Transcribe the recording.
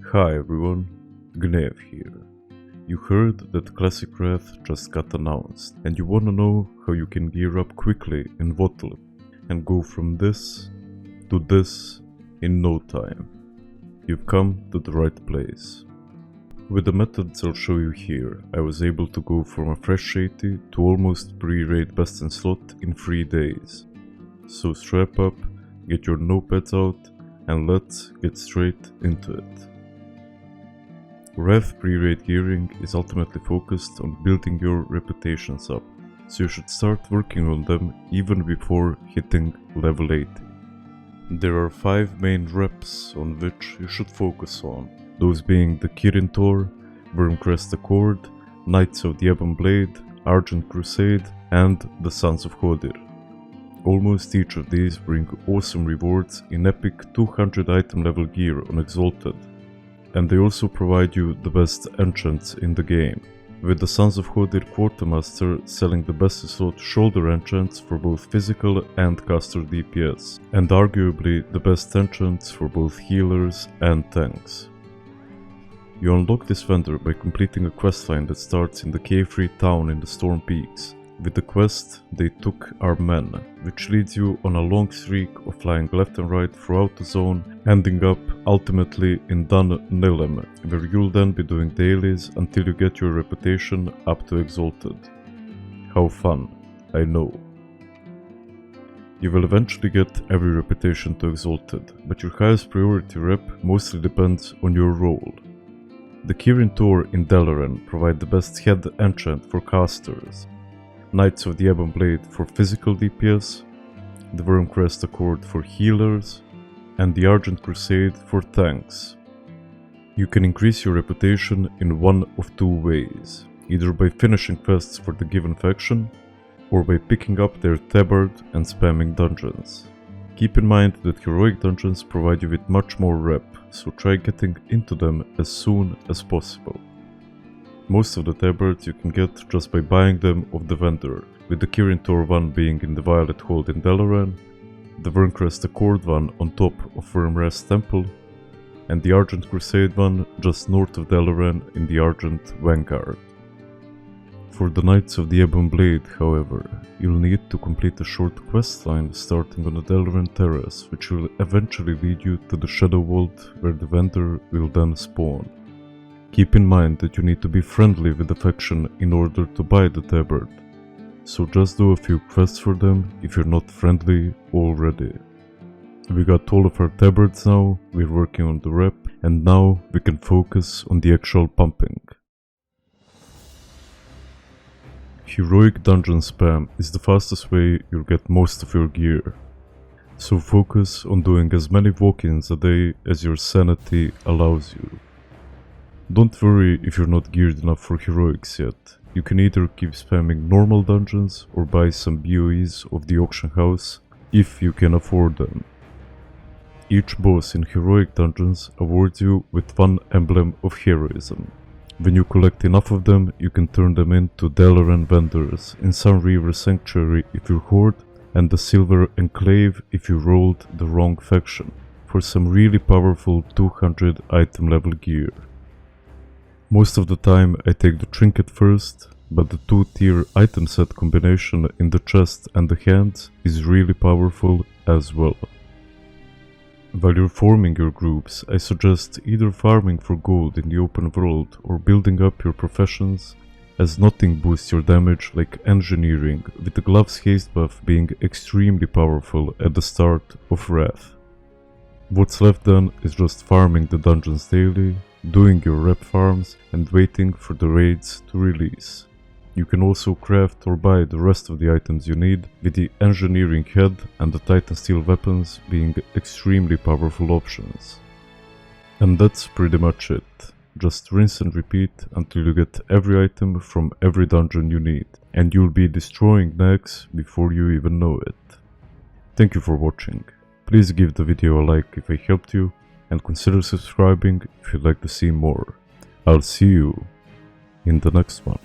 Hi everyone, Gnev here. You heard that Classic Wrath just got announced, and you wanna know how you can gear up quickly in WotLK and go from this to this in no time. You've come to the right place. With the methods I'll show you here, I was able to go from a fresh 80 to almost pre-raid best in slot in 3 days. So strap up, get your notepads out, and let's get straight into it. Rev pre-raid gearing is ultimately focused on building your reputations up, so you should start working on them even before hitting level 80. There are 5 main reps on which you should focus on, those being the Kirin Tor, Wormcrest Accord, Knights of the Ebon Blade, Argent Crusade, and the Sons of Hodir. Almost each of these bring awesome rewards in epic 200 item level gear on Exalted, and they also provide you the best enchants in the game, with the Sons of Hodir Quartermaster selling the best slot shoulder enchants for both physical and caster DPS, and arguably the best enchants for both healers and tanks. You unlock this vendor by completing a questline that starts in the cave-free town in the Storm Peaks. With the quest, They Took Our Men, which leads you on a long streak of flying left and right throughout the zone, ending up ultimately in Dun Nilem, where you'll then be doing dailies until you get your reputation up to Exalted. How fun, I know. You will eventually get every reputation to Exalted, but your highest priority rep mostly depends on your role. The Kirin Tor in Dalaran provide the best head enchant for casters, Knights of the Ebon Blade for physical DPS, the Wormcrest Accord for healers, and the Argent Crusade for tanks. You can increase your reputation in one of 2 ways, either by finishing quests for the given faction, or by picking up their tabard and spamming dungeons. Keep in mind that heroic dungeons provide you with much more rep, so try getting into them as soon as possible. Most of the tabards you can get just by buying them off the vendor, with the Kirin Tor one being in the Violet Hold in Dalaran, the Wormcrest Accord one on top of Wormrest Temple, and the Argent Crusade one just north of Dalaran in the Argent Vanguard. For the Knights of the Ebon Blade, however, you'll need to complete a short questline starting on the Dalaran Terrace, which will eventually lead you to the Shadow Vault, where the vendor will then spawn. Keep in mind that you need to be friendly with the faction in order to buy the tabard, so just do a few quests for them if you're not friendly already. We got all of our tabards now, we're working on the rep, and now we can focus on the actual pumping. Heroic dungeon spam is the fastest way you'll get most of your gear, so focus on doing as many walk-ins a day as your sanity allows you. Don't worry if you're not geared enough for heroics yet. You can either keep spamming normal dungeons or buy some BOEs of the auction house if you can afford them. Each boss in heroic dungeons awards you with 1 emblem of heroism. When you collect enough of them, you can turn them into Dalaran vendors in Sunreaver Sanctuary if you're Horde, and the Silver Enclave if you rolled the wrong faction, for some really powerful 200 item level gear. Most of the time I take the trinket first, but the 2-tier item set combination in the chest and the hands is really powerful as well. While you're forming your groups, I suggest either farming for gold in the open world or building up your professions, as nothing boosts your damage like engineering, with the gloves haste buff being extremely powerful at the start of Wrath. What's left then is just farming the dungeons daily, doing your rep farms, and waiting for the raids to release. You can also craft or buy the rest of the items you need, with the engineering head and the Titan steel weapons being extremely powerful options. And that's pretty much it. Just rinse and repeat until you get every item from every dungeon you need, and you'll be destroying nags before you even know it. Thank you for watching. Please give the video a like if I helped you, and consider subscribing if you'd like to see more. I'll see you in the next one.